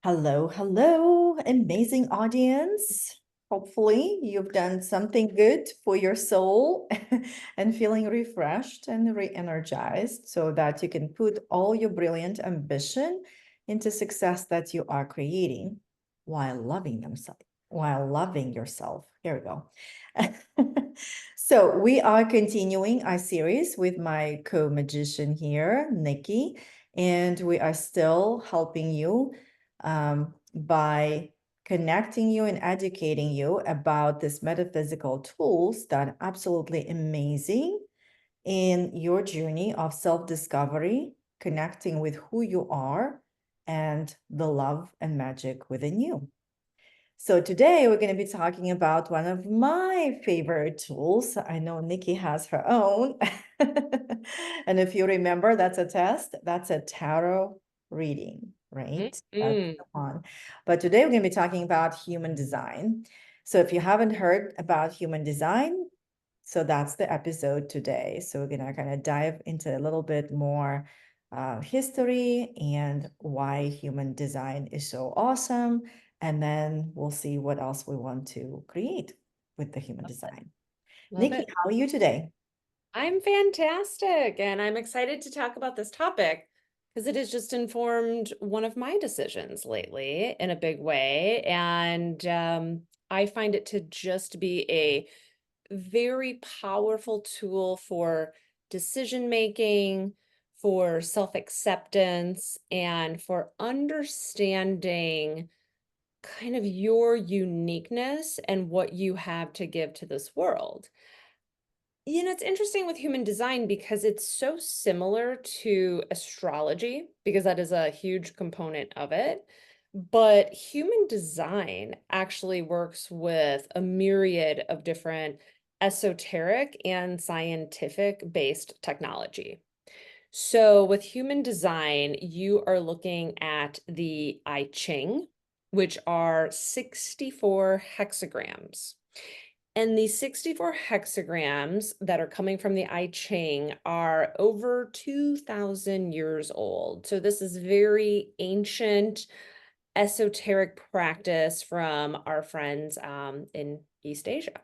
Hello, hello, amazing audience. Hopefully, you've done something good for your soul and feeling refreshed and re-energized so that you can put all your brilliant ambition into success that you are creating while loving yourself. Here we go. So we are continuing our series with my co-magician here, Nikki, and we are still helping you by connecting you and educating you about these metaphysical tools that are absolutely amazing in your journey of self-discovery, connecting with who you are and the love and magic within you. So today we're going to be talking about one of my favorite tools. I know Nikki has her own. And if you remember, that's a test. That's a tarot reading, right? That's Mm. the one. But today we're going to be talking about human design. So if you haven't heard about human design, so that's the episode today. So we're going to kind of dive into a little bit more history and why human design is so awesome. And then we'll see what else we want to create with the human design. Love Nikki, it. how are you today? I'm fantastic. And I'm excited to talk about this topic because it has just informed one of my decisions lately in a big way. And I find it to just be a very powerful tool for decision making, for self-acceptance, and for understanding kind of your uniqueness and what you have to give to this world. It's interesting with human design because it's so similar to astrology, because that is a huge component of it. But human design actually works with a myriad of different esoteric and scientific based technology. So, with human design, you are looking at the I Ching, which are 64 hexagrams. And these 64 hexagrams that are coming from the I Ching are over 2,000 years old. So this is very ancient, esoteric practice from our friends in East Asia.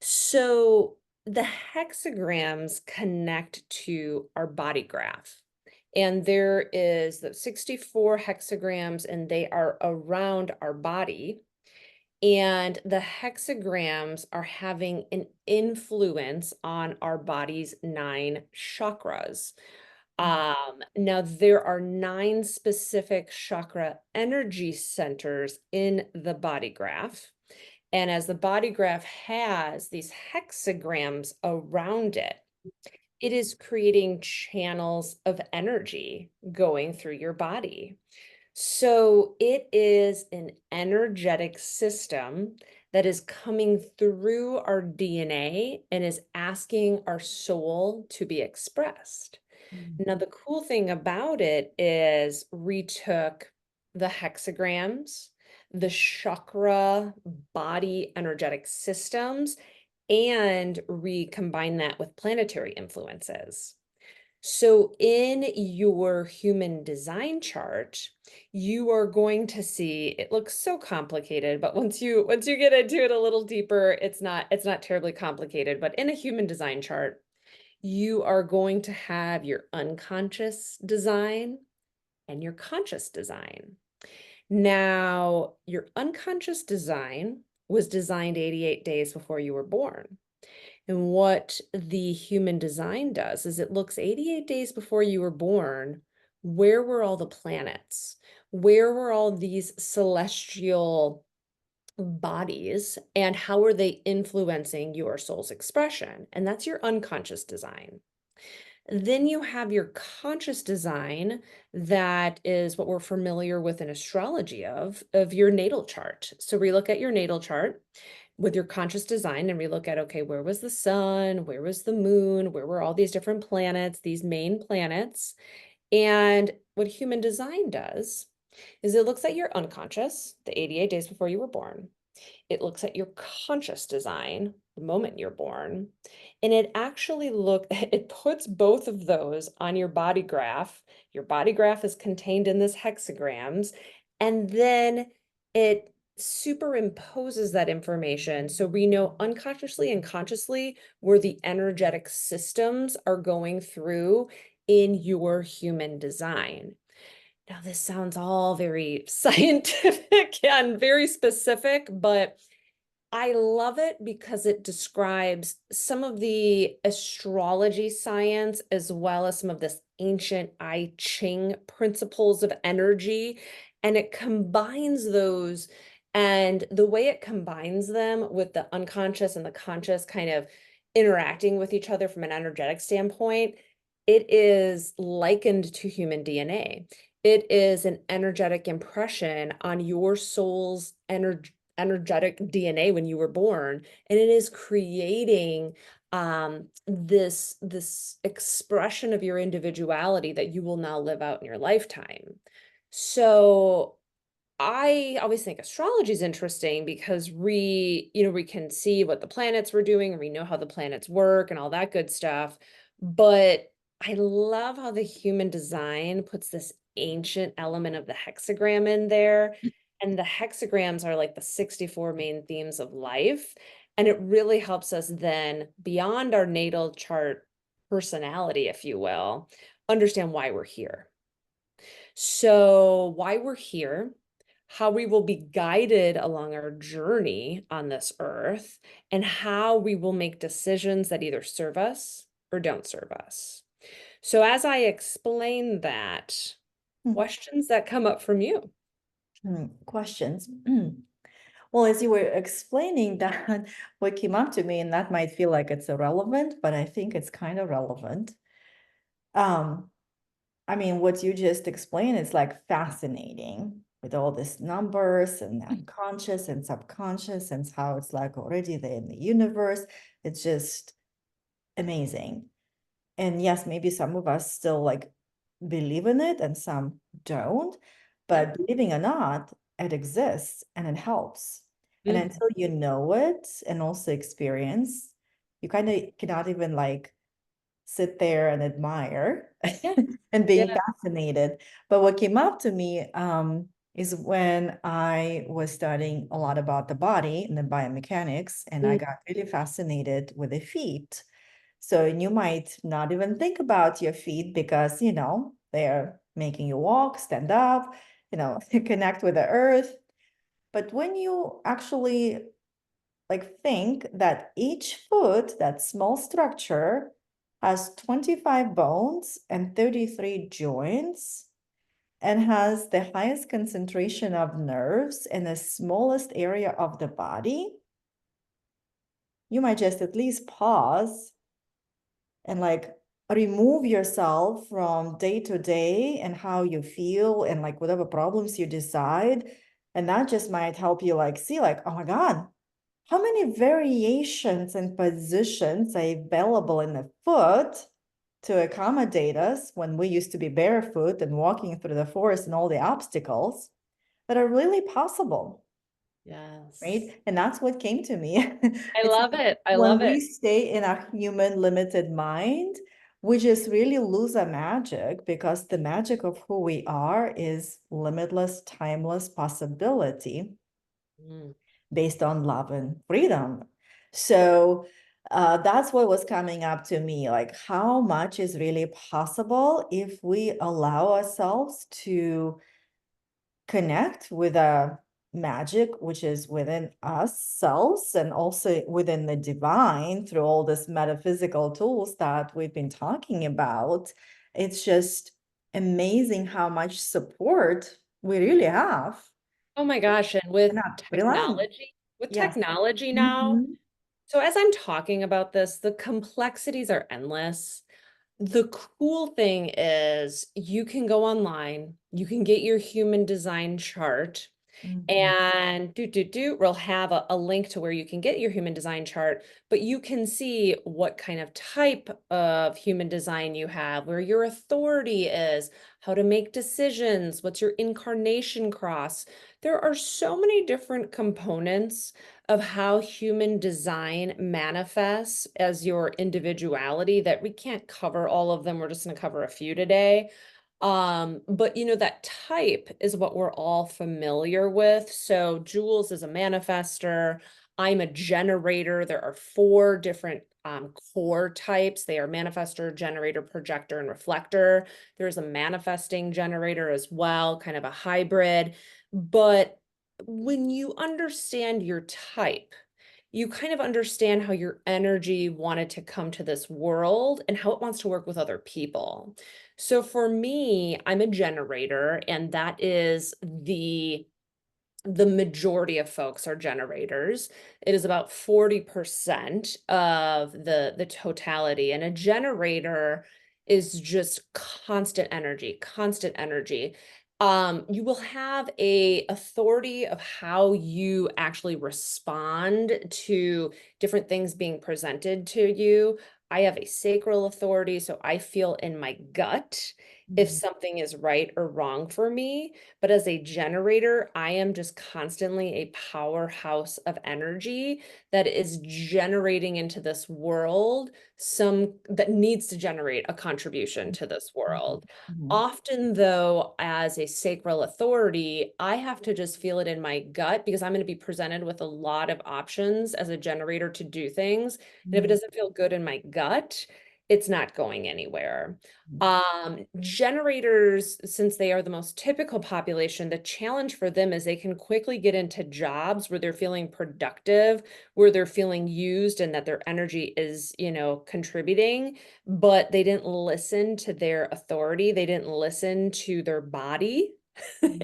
So the hexagrams connect to our body graph. And there is the 64 hexagrams, and they are around our body. And the hexagrams are having an influence on our body's 9 chakras. Now, there are 9 specific chakra energy centers in the body graph. And as the body graph has these hexagrams around it, it is creating channels of energy going through your body. So it is an energetic system that is coming through our DNA and is asking our soul to be expressed. Now, the cool thing about it is we took the hexagrams, the chakra body energetic systems, and recombine that with planetary influences. So in your human design chart, you are going to see it looks so complicated, but once you get into it a little deeper, it's not terribly complicated. But in a human design chart, you are going to have your unconscious design and your conscious design. Now, your unconscious design was designed 88 days before you were born. And what the human design does is it looks 88 days before you were born, where were all the planets? Where were all these celestial bodies, and how are they influencing your soul's expression? And that's your unconscious design. Then you have your conscious design, that is what we're familiar with in astrology of your natal chart. So we look at your natal chart with your conscious design and we look at, okay, where was the sun? Where was the moon? Where were all these different planets, these main planets? And what human design does is it looks at your unconscious, the 88 days before you were born. It looks at your conscious design, the moment you're born, and it puts both of those on your body graph. Your body graph is contained in this hexagrams, And then it superimposes that information. So we know unconsciously and consciously where the energetic systems are going through in your human design. Now, this sounds all very scientific and very specific, but I love it because it describes some of the astrology science as well as some of this ancient I Ching principles of energy. And it combines those. And the way it combines them with the unconscious and the conscious kind of interacting with each other from an energetic standpoint, it is likened to human DNA. It is an energetic impression on your soul's energetic DNA when you were born, and it is creating this expression of your individuality that you will now live out in your lifetime. So I always think astrology is interesting because we can see what the planets were doing, and we know how the planets work and all that good stuff. But I love how the human design puts this ancient element of the hexagram in there. And the hexagrams are like the 64 main themes of life. And it really helps us then, beyond our natal chart personality, if you will, understand why we're here. So, why we're here, how we will be guided along our journey on this earth, and how we will make decisions that either serve us or don't serve us. So, as I explain that, questions that come up from you. Questions. Well, as you were explaining that, what came up to me, and that might feel like it's irrelevant, but I think it's kind of relevant. Um, I mean, what you just explained is like fascinating with all these numbers and unconscious and subconscious and how it's like already there in the universe. It's just amazing. And yes, maybe some of us still like believe in it and some don't, Yep. but believing or not, it exists and it helps. And Mm, until you know it and also experience, you kind of cannot even like sit there and admire yeah, and being yeah. fascinated. But what came up to me is when I was studying a lot about the body and the biomechanics, and I Mm, got really fascinated with the feet. So you might not even think about your feet because, they're making you walk, stand up, connect with the earth. But when you actually like think that each foot, that small structure, has 25 bones and 33 joints and has the highest concentration of nerves in the smallest area of the body, you might just at least pause and like remove yourself from day to day and how you feel and like whatever problems you decide. And that just might help you like see like, oh my God, how many variations and positions are available in the foot to accommodate us when we used to be barefoot and walking through the forest and all the obstacles that are really possible, yes. right? And that's what came to me. I It's love like it. I when love we it. stay in a human limited mind, we just really lose our magic because the magic of who we are is limitless, timeless possibility Mm. based on love and freedom. So that's what was coming up to me, like how much is really possible if we allow ourselves to connect with a magic which is within ourselves and also within the divine through all these metaphysical tools that we've been talking about. It's just amazing how much support we really have. Oh my gosh. And And with not rely. Yes. technology now, Mhm. so as I'm talking about this, the complexities are endless. The cool thing is you can go online, you can get your human design chart, Mhm. and we'll have a link to where you can get your human design chart, but you can see what kind of type of human design you have, where your authority is, how to make decisions, what's your incarnation cross. There are so many different components of how human design manifests as your individuality that we can't cover all of them. We're just going to cover a few today. But that type is what we're all familiar with. So Jules is a manifester. I'm a generator. There are four different core types. They are manifester, generator, projector, and reflector. There's a manifesting generator as well, kind of a hybrid. But when you understand your type, you kind of understand how your energy wanted to come to this world and how it wants to work with other people. So for me, I'm a generator, and that is the majority of folks are generators. It is about 40% of the totality. And a generator is just constant energy, constant energy. You will have a authority of how you actually respond to different things being presented to you. I have a sacral authority, so I feel in my gut if Mhm. something is right or wrong for me. But as a generator, I am just constantly a powerhouse of energy that is generating into this world some that needs to generate a contribution to this Mhm. world. Mhm. Often, though, as a sacral authority, I have to just feel it in my gut because I'm going to be presented with a lot of options as a generator to do things. And if it Mhm. doesn't feel good in my gut, it's not going anywhere. Mhm. Generators, since they are the most typical population, the challenge for them is they can quickly get into jobs where they're feeling productive, where they're feeling used and that their energy is, contributing, but they didn't listen to their authority. They didn't listen to their body.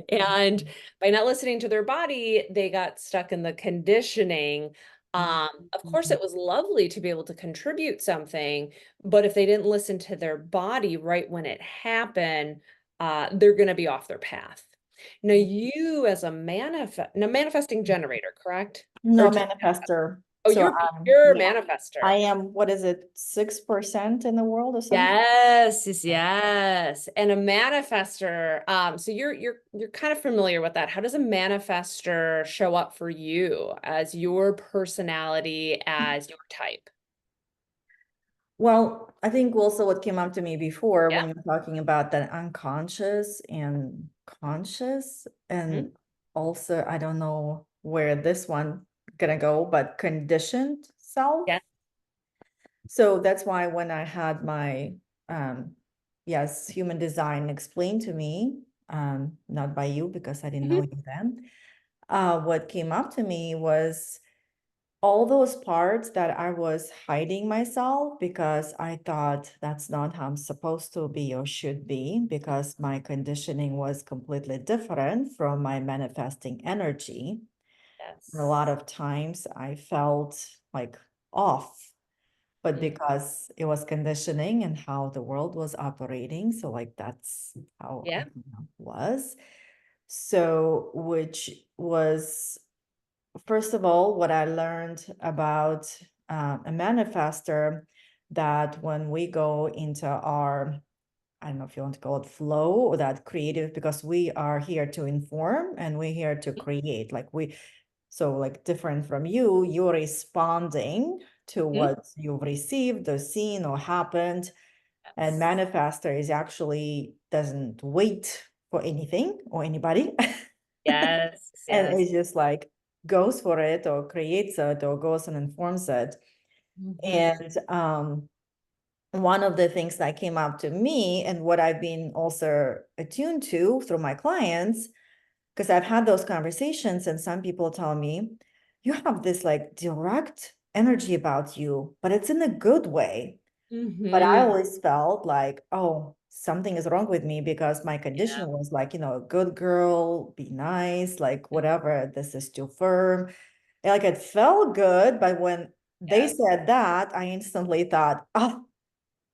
And Mhm. by not listening to their body, they got stuck in the conditioning. Mhm. Of course, Mhm. it was lovely to be able to contribute something, but if they didn't listen to their body right when it happened, they're going to be off their path. Now, you as a manifesting generator, correct? Or No, just manifester. oh, So you're pure yeah, manifester. I am, what is it, 6% in the world or something? Yes, yes, yes. And a manifester, so you're kind of familiar with that. How does a manifester show up for you as your personality, as your type? Well, I think also what came up to me before Yeah. when you're talking about that unconscious and conscious, Mhm. and also I don't know where this one gonna go, but conditioned self. Yeah. So that's why when I had my yes, human design explained to me, not by you because I didn't Mhm. know you then, what came up to me was all those parts that I was hiding myself because I thought that's not how I'm supposed to be or should be, because my conditioning was completely different from my manifesting energy. And a Yes. lot of times I felt like off, but Mm. because it was conditioning and how the world was operating. So, like, that's how I Yeah. was. So, which was, first of all, what I learned about a manifester, that when we go into our, I don't know if you want to call it flow or that creative, because we are here to inform and we're here to create. So like different from you, you're responding to Mhm. what you've received or seen or happened. And Yes. manifester is actually doesn't wait for anything or anybody. Yes. And Yes. it's just like goes for it or creates it or goes and informs it. Mhm. And one of the things that came up to me and what I've been also attuned to through my clients, because I've had those conversations and some people tell me, you have this like direct energy about you, but it's in a good way. But I Mhm. always felt like, oh, something is wrong with me because my Yeah. condition was like, a good girl, be nice, like whatever, this is too firm. And like it felt good, but when they Yes. said that, I instantly thought, oh,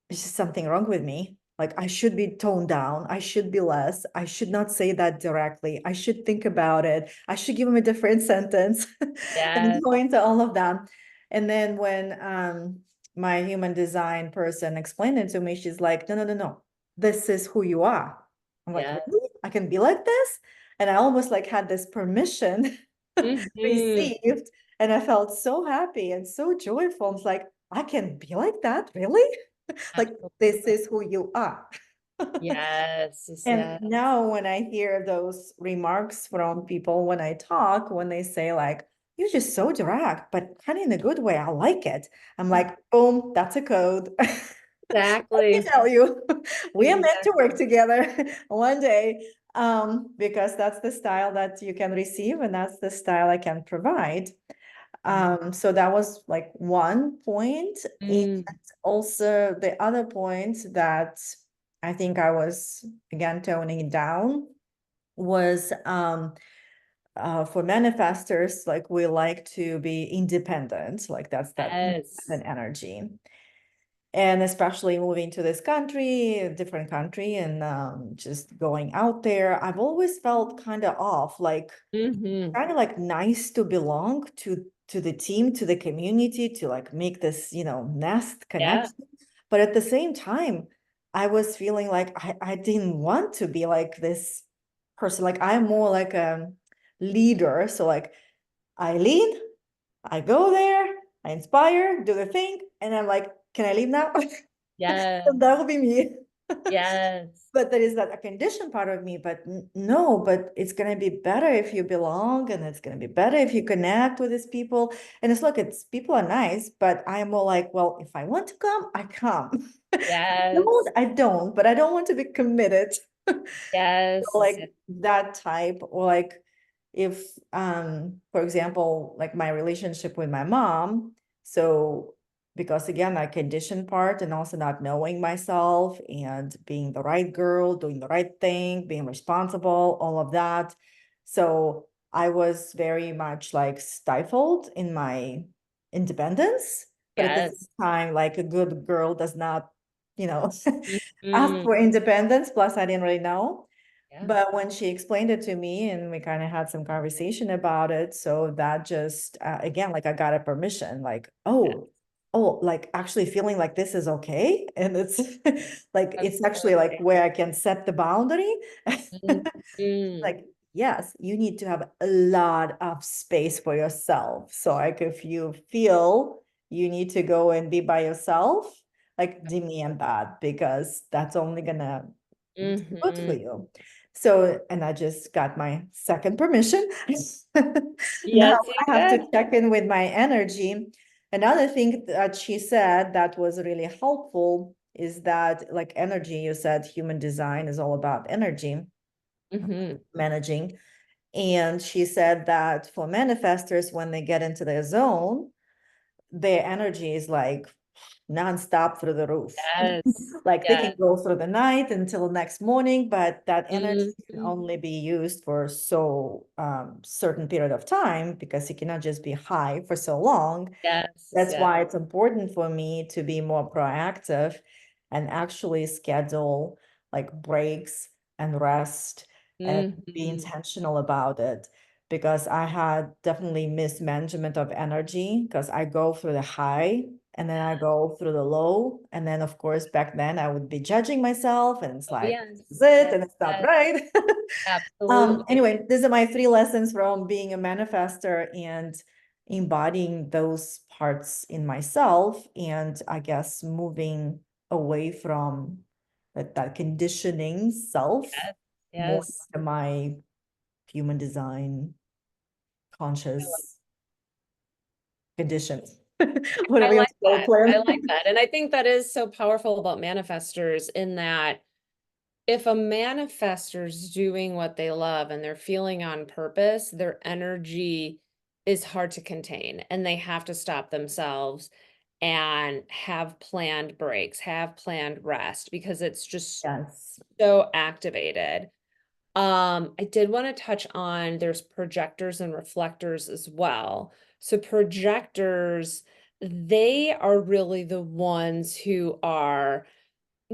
there's just something wrong with me. Like I should be toned down. I should be less. I should not say that directly. I should think about it. I should give him a different sentence and Yes. go into all of that. And then when my human design person explained it to me, she's like, no, no, no, no. This is who you are. I'm like, Yes. really? I can be like this? And I almost like had this permission Mhm. received. And I felt so happy and so joyful. It's like, I can be like that, really? Like, this Absolutely. is who you are. Yes, And yes, now when I hear those remarks from people when I talk, when they say like, you're just so direct, but kind of in a good way, I like it. I'm like, boom, that's a code. Let me exactly. tell you, we are meant to work Exactly. together one day, because that's the style that you can receive and that's the style I can provide. So that was like one point. And Mm, also the other point that I think I was again toning it down was for manifestors, like we like to be independent, like that's that yes. independent energy. And especially moving to this country, a different country, and just going out there, I've always felt kind of off, like Hmm. kind of like nice to belong to the team, to the community, to like make this, nest Yeah. connection. But at the same time, I was feeling like I didn't want to be like this person. Like I'm more like a leader. So like I lead, I go there, I inspire, do the thing, and I'm like, can I leave now? Yes. That will be me. Yes. But there is that a condition part of me, but no, but it's going to be better if you belong, and it's going to be better if you connect with these people. And it's look, it's people are nice, but I'm more like, well, if I want to come, I come. Yes. No, I don't, but I don't want to be committed. Yes. Like that type, or like if for example, like my relationship with my mom, so because again I conditioned part and also not knowing myself and being the right girl, doing the right thing, being responsible, all of that. So I was very much like stifled in my independence, but at the Yes. same time, like a good girl does not, you know ask Mhm. for independence. Plus I didn't really know, Yeah. but when she explained it to me and we kind of had some conversation about it, so that just again, like I got a permission, like, oh, like actually feeling like this is okay. And it's like it's actually like Absolutely. where I can set the boundary. Mhm. Like, yes, you need to have a lot of space for yourself. So like if you feel you need to go and be by yourself, like demand that, because that's only gonna do good for Mhm. you. So, and I just got my second permission. Now Yes, you I have to did. check in with my energy. Another thing that she said that was really helpful is that, like energy, you said human design is all about energy Hmm. managing. And she said that for manifestors, when they get into their zone, their energy is like nonstop through the roof. Yes. Like they can Yes. go through the night until next morning, but that energy can Mhm. only be used for so certain period of time, because it cannot just be high for so long. Yes. That's Yes. why it's important for me to be more proactive and actually schedule like breaks and rest and be Mhm. intentional about it. Because I had definitely mismanagement of energy, because I go through the high and then I go through the low. And then, of course, back then I would be judging myself and it's Oh, like, this is yes. it Yes. and it's not Yes. right. Absolutely. Anyway, these are my three lessons from being a manifester and embodying those parts in myself. And I guess moving away from that conditioning self Yes. more Yes. to my human design conscious conditions, I whatever you want like to call it, that. I plan. like that. And I think that is so powerful about manifestors in that if a manifestor's doing what they love and they're feeling on purpose, their energy is hard to contain and they have to stop themselves and have planned breaks, have planned rest because it's just Yes. so activated. I did want to touch on there's projectors and reflectors as well. So projectors, they are really the ones who are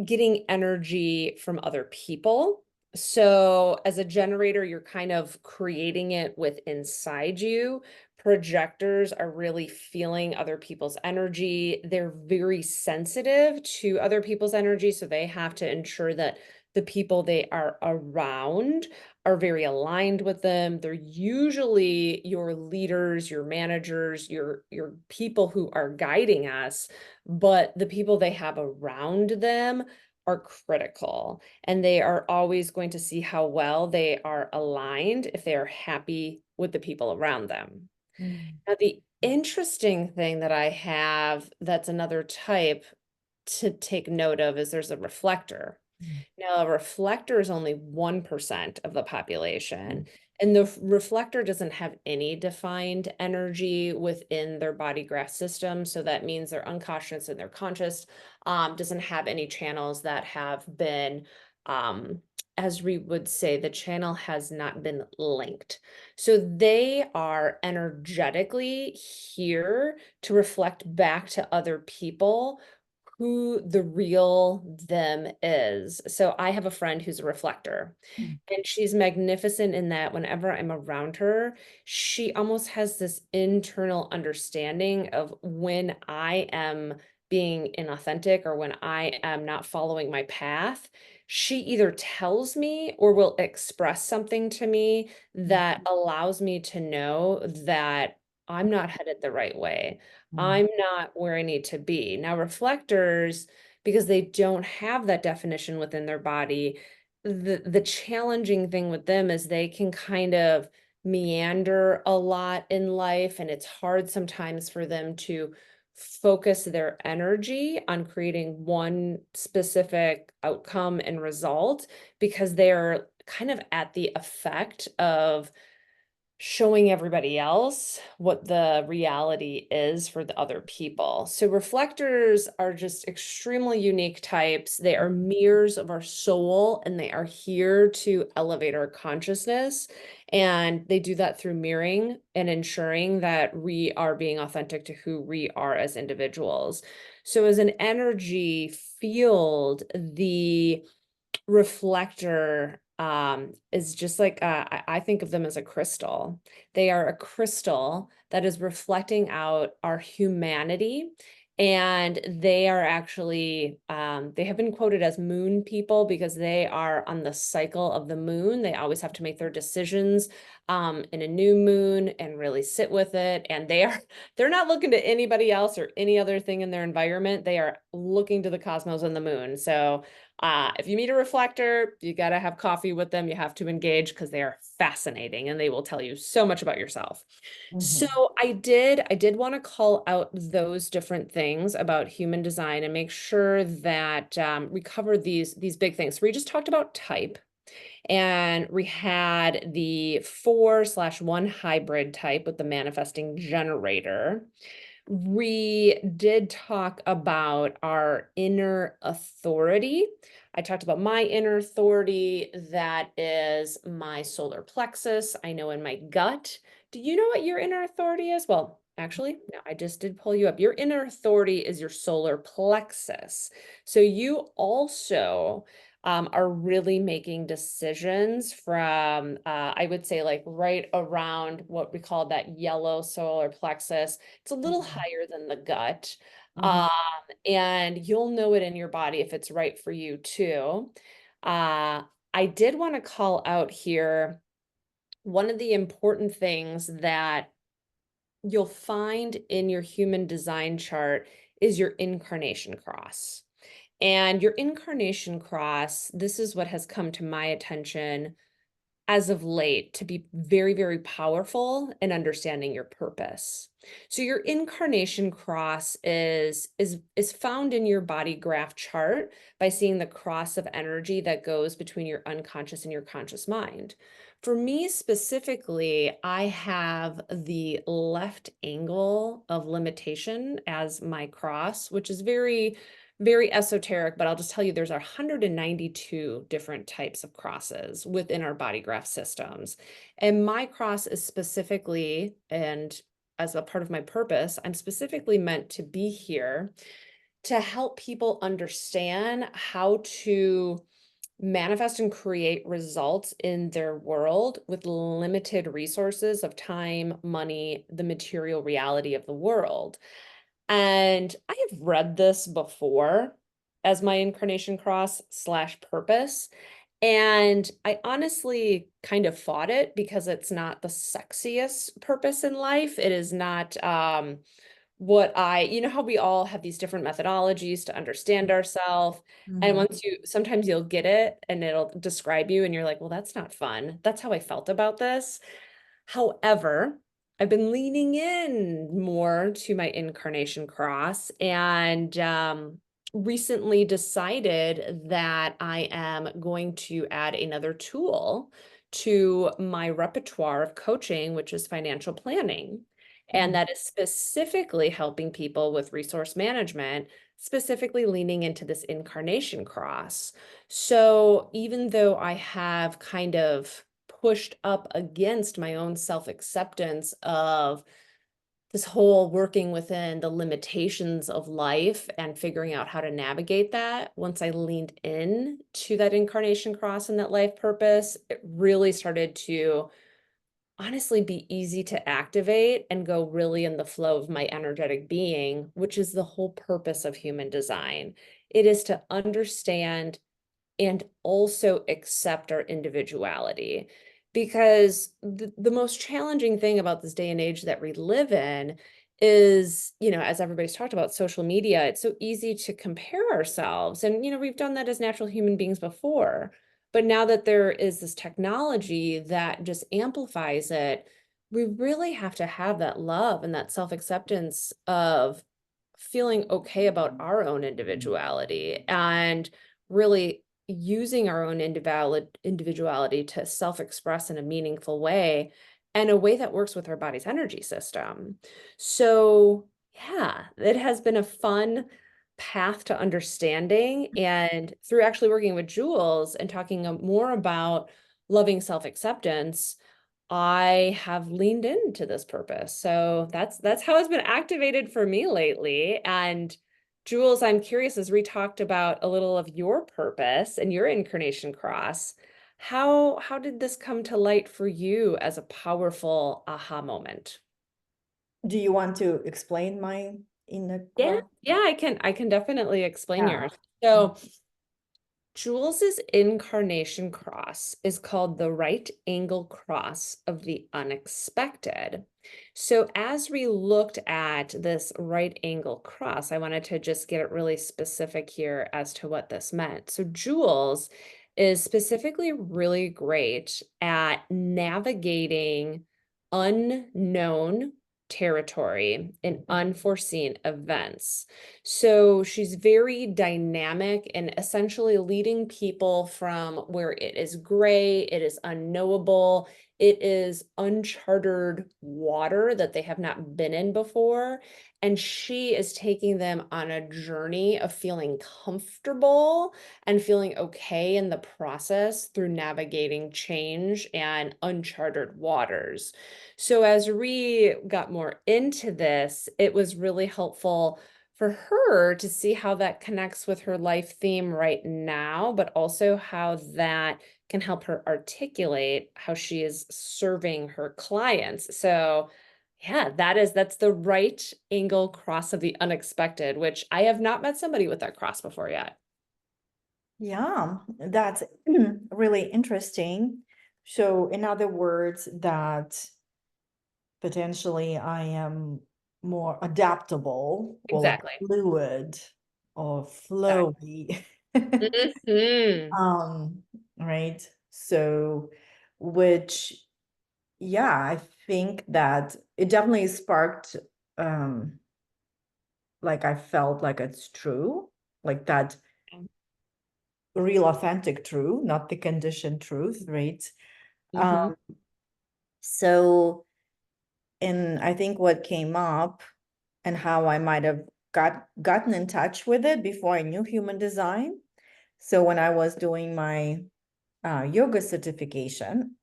getting energy from other people. So as a generator, you're kind of creating it with inside you. Projectors are really feeling other people's energy. They're very sensitive to other people's energy, so they have to ensure that the people they are around are very aligned with them. They're usually your leaders, your managers, your people who are guiding us, but the people they have around them are critical, and they are always going to see how well they are aligned if they are happy with the people around them. Mm. Now, the interesting thing that I have that's another type to take note of is there's a reflector. Mm. Now, a reflector is only 1% of the population, and the reflector doesn't have any defined energy within their body graph system. So that means their unconscious and their conscious doesn't have any channels that have been, as we would say, the channel has not been linked. So they are energetically here to reflect back to other people who the real them is. So I have a friend who's a reflector, Mm. and she's magnificent in that whenever I'm around her, she almost has this internal understanding of when I am being inauthentic or when I am not following my path. She either tells me or will express something to me that allows me to know that I'm not headed the right way. Mm. I'm not where I need to be. Now, reflectors, because they don't have that definition within their body, the challenging thing with them is they can kind of meander a lot in life, and it's hard sometimes for them to focus their energy on creating one specific outcome and result because they're kind of at the effect of showing everybody else what the reality is for the other people. So reflectors are just extremely unique types. They are mirrors of our soul, and they are here to elevate our consciousness. And they do that through mirroring and ensuring that we are being authentic to who we are as individuals. So as an energy field, the reflector is just like I think of them as a crystal. They are a crystal that is reflecting out our humanity, and they are actually they have been quoted as moon people because they are on the cycle of the moon. They always have to make their decisions in a new moon and really sit with it, and they're not looking to anybody else or any other thing in their environment. They are looking to the cosmos and the moon. So if you meet a reflector, you got to have coffee with them. You have to engage because they are fascinating and they will tell you so much about yourself. So Mhm. I did want to call out those different things about human design and make sure that we covered these big things. We just talked about type, and we had the 4/1 hybrid type with the manifesting generator. We did talk about our inner authority. I talked about my inner authority. That is my solar plexus. I know in my gut. Do you know what your inner authority is? Well, actually, no, I just did pull you up. Your inner authority is your solar plexus. So you also are really making decisions from, I would say, like right around what we call that yellow solar plexus. It's a little Mhm. higher than the gut. Mhm. Um, and you'll know it in your body if it's right for you too. I did want to call out here one of the important things that you'll find in your human design chart is your incarnation cross. And your incarnation cross, this is what has come to my attention as of late to be very, very powerful in understanding your purpose. So your incarnation cross is found in your body graph chart by seeing the cross of energy that goes between your unconscious and your conscious mind. For me specifically, I have the left angle of limitation as my cross, which is very very esoteric, but I'll just tell you there's 192 different types of crosses within our body graph systems. And my cross is specifically, and as a part of my purpose, I'm specifically meant to be here to help people understand how to manifest and create results in their world with limited resources of time, money, the material reality of the world. And I have read this before as my incarnation cross/purpose. And I honestly kind of fought it because it's not the sexiest purpose in life. It is not you know how we all have these different methodologies to understand ourselves. And Mhm. once sometimes you'll get it and it'll describe you and you're like, well, that's not fun. That's how I felt about this. However, I've been leaning in more to my incarnation cross and recently decided that I am going to add another tool to my repertoire of coaching, which is financial planning. And Mhm. that is specifically helping people with resource management, specifically leaning into this incarnation cross. So even though I have kind of pushed up against my own self-acceptance of this whole working within the limitations of life and figuring out how to navigate that, once I leaned in to that incarnation cross and that life purpose, it really started to honestly be easy to activate and go really in the flow of my energetic being, which is the whole purpose of human design. It is to understand and also accept our individuality. Because the most challenging thing about this day and age that we live in is, as everybody's talked about social media, it's so easy to compare ourselves. And, we've done that as natural human beings before. But now that there is this technology that just amplifies it, we really have to have that love and that self-acceptance of feeling okay about our own individuality and really using our own individuality to self-express in a meaningful way and a way that works with our body's energy system. So, yeah, it has been a fun path to understanding. And through actually working with Jules and talking more about loving self-acceptance, I have leaned into this purpose. So that's how it's been activated for me lately. And Jules, I'm curious, as we talked about a little of your purpose and your incarnation cross, how did this come to light for you as a powerful aha moment? Do you want to explain my inner Yeah, cross? yeah, I can definitely explain Yeah. yours. So Jules's incarnation cross is called the right angle cross of the unexpected. So as we looked at this right angle cross, I wanted to just get it really specific here as to what this meant. So Jules is specifically really great at navigating unknown territory and unforeseen events. So she's very dynamic and essentially leading people from where it is gray, it is unknowable, it is uncharted water that they have not been in before. And she is taking them on a journey of feeling comfortable and feeling okay in the process through navigating change and uncharted waters. So as we got more into this, it was really helpful for her to see how that connects with her life theme right now, but also how that can help her articulate how she is serving her clients. So yeah, that's the right angle cross of the unexpected, which I have not met somebody with that cross before yet. Yeah, that's really interesting. So, in other words, that potentially I am more adaptable or like Exactly. fluid or Exactly. flowy. Hmm. Um, right? So, which, yeah, I think that it definitely sparked, um, like I felt like it's true, like that real authentic true, not the conditioned truth, right? Hmm. Um, so, and I think what came up and how I might have gotten in touch with it before I knew human design. So when I was doing my yoga certification,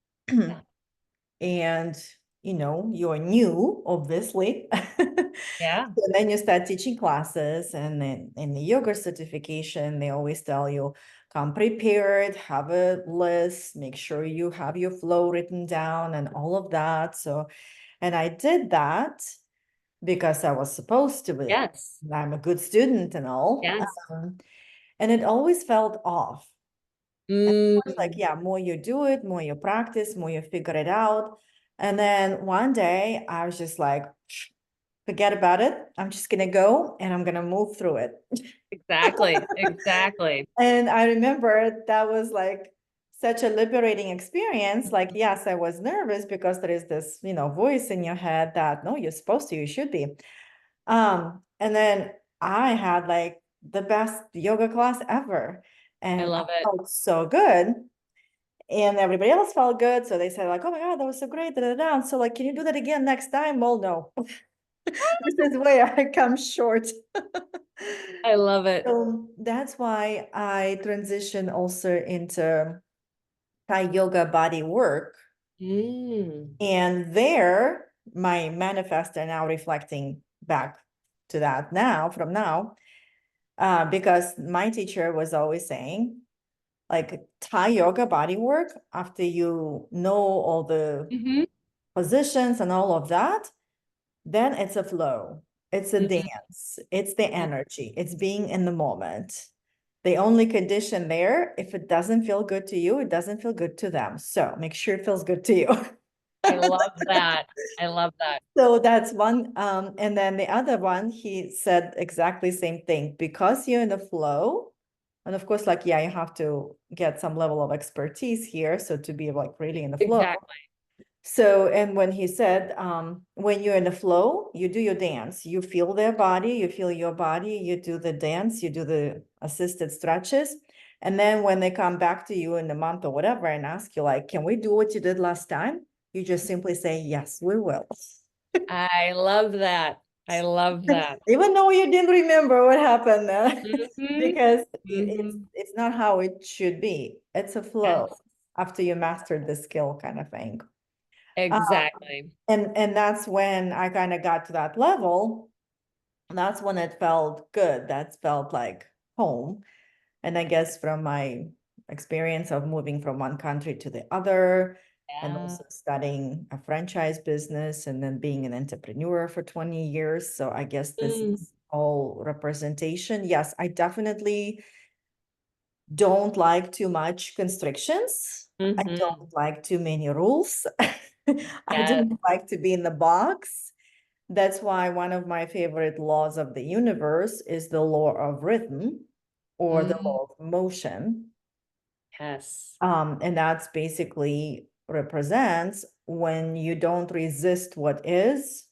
and you're new, obviously. Yeah. So then you start teaching classes, and then in the yoga certification, they always tell you come prepared, have a list, make sure you have your flow written down and all of that. So, and I did that because I was supposed to be. Yes. I'm a good student and all. Yes. And it always felt off. And of course, like, Mm. yeah, more you do it, more you practice, more you figure it out. And then one day I was just like, forget about it. I'm just going to go and I'm going to move through it. Exactly. Exactly. And I remember that was like such a liberating experience. Like, yes, I was nervous because there is this, voice in your head that, no, you're supposed to, you should be. And then I had like the best yoga class ever. I And I love it. felt so good. And everybody else felt good. So they said, like, oh my God, that was so great. Da, da, da. And so, like, can you do that again next time? Well, no. This is where I come short. I love it. So that's why I transition also into Thai yoga body work. Mm. And there, my manifestor now reflecting back to that now, from now, because my teacher was always saying, like Thai yoga body work, after you know all the Hmm. positions and all of that, then it's a flow. It's a Hmm. dance. It's the energy. It's being in the moment. The only condition there, if it doesn't feel good to you, it doesn't feel good to them. So make sure it feels good to you. I love that. I love that. So that's one. And then the other one, he said exactly same thing. Because you're in the flow, and of course, like, yeah, you have to get some level of expertise here. So to be like really in the flow. Exactly. So, and when he said, when you're in the flow, you do your dance, you feel their body, you feel your body, you do the dance, you do the assisted stretches. And then when they come back to you in a month or whatever and ask you, like, can we do what you did last time? You just simply say, yes, we will. I love that. I love that. Even though you didn't remember what happened, Hmm. because it's Hmm. it's not how it should be. It's a flow Yes, after you mastered the skill kind of thing. Uh, exactly. and that's when I kind of got to that level. That's when it felt good. That felt like home. And I guess from my experience of moving from one country to the other, and Yeah. also studying a franchise business and then being an entrepreneur for 20 years. So I guess this Mm. is all representation. Yes, I definitely don't like too much constrictions. I Hmm. don't like too many rules. I Yes. don't like to be in the box. That's why one of my favorite laws of the universe is the law of rhythm or the Mm. law of motion. Yes. And that's basically represents when you don't resist what is,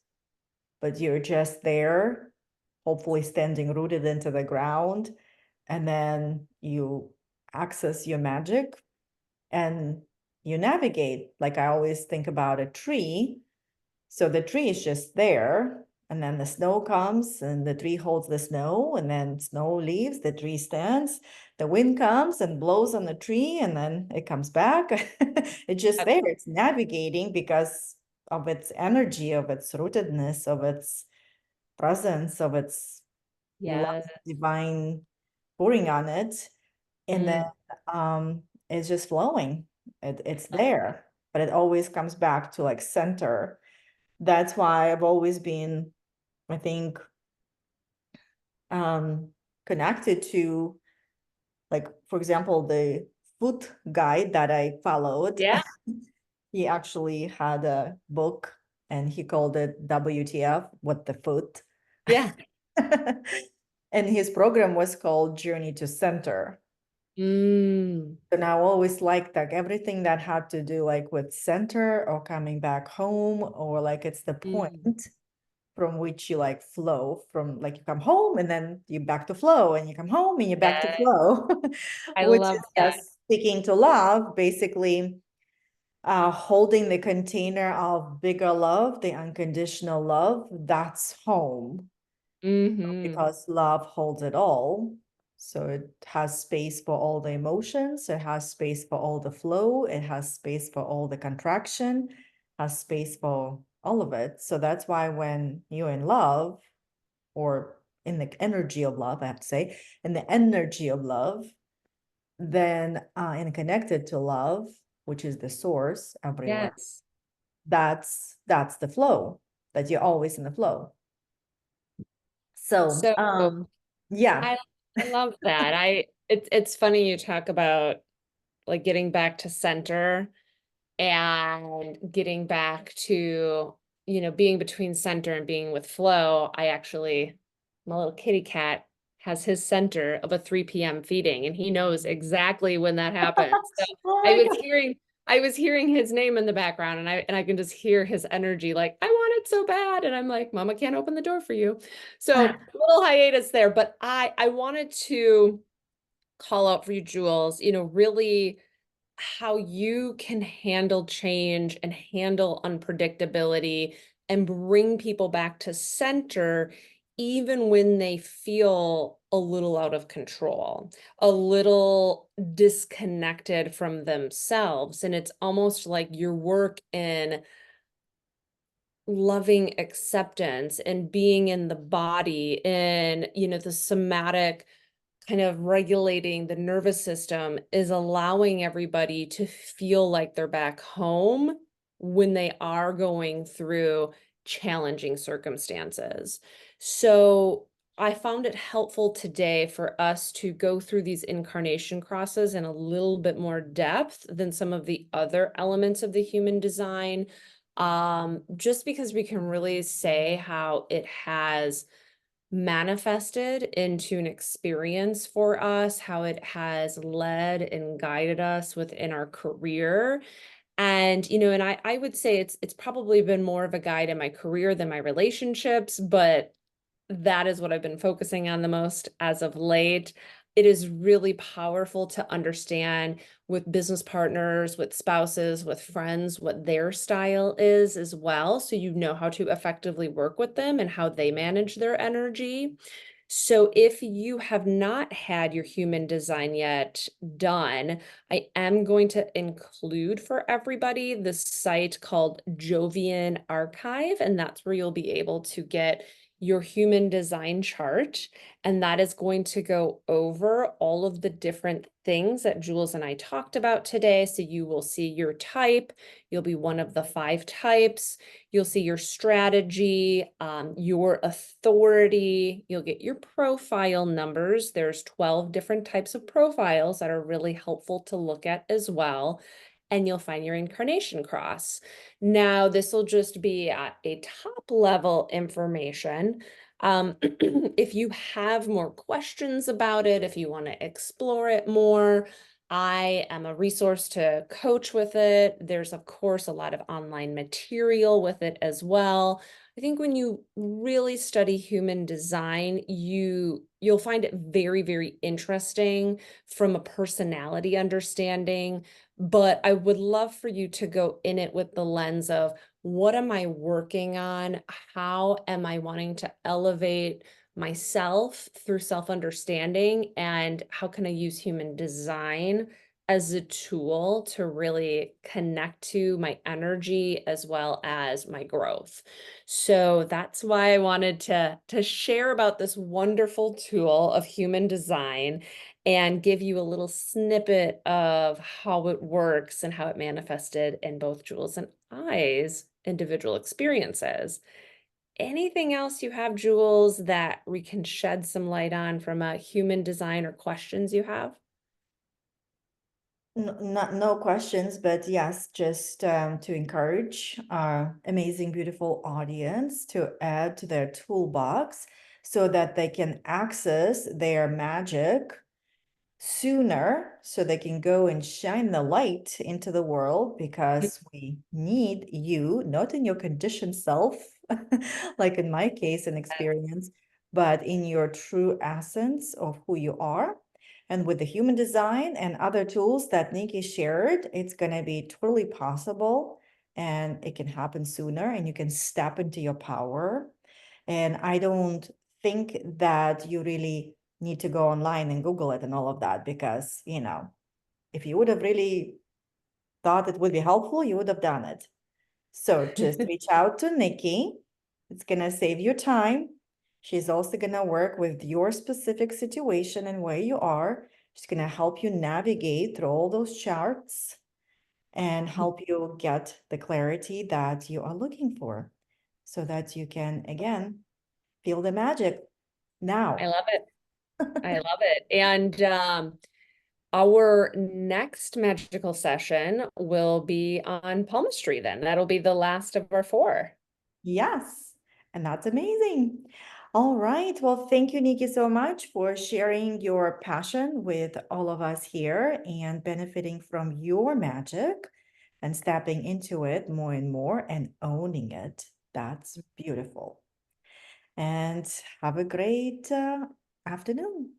but you're just there, hopefully standing rooted into the ground, and then you access your magic and you navigate. Like I always think about a tree. So the tree is just there, and then the snow comes and the tree holds the snow, and then snow leaves, the tree stands, the wind comes and blows on the tree, and then it comes back. It's just Yep. there. It's navigating because of its energy, of its rootedness, of its presence, of its love, Yes. divine pouring on it. And then Mm. it's just flowing. It's there, but it always comes back to like center. That's why I've always been, I think, um, connected to, like, for example, the food guide that I followed. Yeah. He actually had a book and he called it WTF, What the Foot. Yeah. And his program was called Journey to Center. Mm. And I always liked like everything that had to do like with center or coming back home, or like it's the Mm. point from which you like flow from, like you come home and then you back to flow and you come home and you're back to Yeah. flow, I which love is, that. yes, speaking to love, basically holding the container of bigger love, the unconditional love, that's home Hmm. because love holds it all. So it has space for all the emotions, it has space for all the flow, it has space for all the contraction, has space for all of it. So that's why when you're in love, or in the energy of love, I have to say, in the energy of love, then and connected to love, which is the source everywhere, Yes. that's the flow, that you're always in the flow. So So yeah. I love that. It's funny you talk about like getting back to center and getting back to being between center and being with flow, my little kitty cat has his center of a 3 p.m. feeding, and he knows exactly when that happens. So Oh I my was God. hearing I was hearing his name in the background, and I can just hear his energy like, I want it so bad. And I'm like, Mama can't open the door for you. So a little hiatus there, but I wanted to call out for you, Jules, really how you can handle change and handle unpredictability and bring people back to center even when they feel a little out of control, a little disconnected from themselves. And it's almost like your work in loving acceptance and being in the body and, the somatic kind of regulating the nervous system is allowing everybody to feel like they're back home when they are going through challenging circumstances. So I found it helpful today for us to go through these incarnation crosses in a little bit more depth than some of the other elements of the human design. Just because we can really say how it has manifested into an experience for us, how it has led and guided us within our career. And, and I would say it's probably been more of a guide in my career than my relationships, but that is what I've been focusing on the most as of late. It is really powerful to understand with business partners, with spouses, with friends, what their style is as well. So you know how to effectively work with them and how they manage their energy. So if you have not had your human design yet done, I am going to include for everybody the site called Jovian Archive, and that's where you'll be able to get your human design chart. And that is going to go over all of the different things that Jules and I talked about today. So you will see your type, you'll be one of the 5 types. You'll see your strategy, your authority. You'll get your profile numbers. There's 12 different types of profiles that are really helpful to look at as well. And you'll find your incarnation cross. Now, this will just be a top level information. If you have more questions about it, if you want to explore it more, I am a resource to coach with it. There's, of course, a lot of online material with it as well. I think when you really study human design, you'll find it very, very interesting from a personality understanding. But I would love for you to go in it with the lens of what am I working on? How am I wanting to elevate myself through self-understanding, and how can I use human design as a tool to really connect to my energy as well as my growth. So that's why I wanted to share about this wonderful tool of human design and give you a little snippet of how it works and how it manifested in both Jules and I's individual experiences. Anything else you have, Jules, that we can shed some light on from a human design or questions you have? No questions, but yes, just to encourage our amazing, beautiful audience to add to their toolbox so that they can access their magic sooner so they can go and shine the light into the world, because we need you, not in your conditioned self, like in my case and experience, but in your true essence of who you are. And with the human design and other tools that Nikki shared, it's going to be totally possible, and it can happen sooner, and you can step into your power. And I don't think that you really need to go online and Google it and all of that, because, if you would have really thought it would be helpful, you would have done it. So just reach out to Nikki. It's going to save you time. She's also going to work with your specific situation and where you are. She's going to help you navigate through all those charts and help you get the clarity that you are looking for, so that you can, again, feel the magic I now. love it. I love it. And our next magical session will be on palmistry then. That'll be the last of our 4. Yes, and that's amazing. All right. Well, thank you, Nikki, so much for sharing your passion with all of us here and benefiting from your magic and stepping into it more and more and owning it. That's beautiful. And have a great afternoon.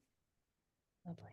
Lovely.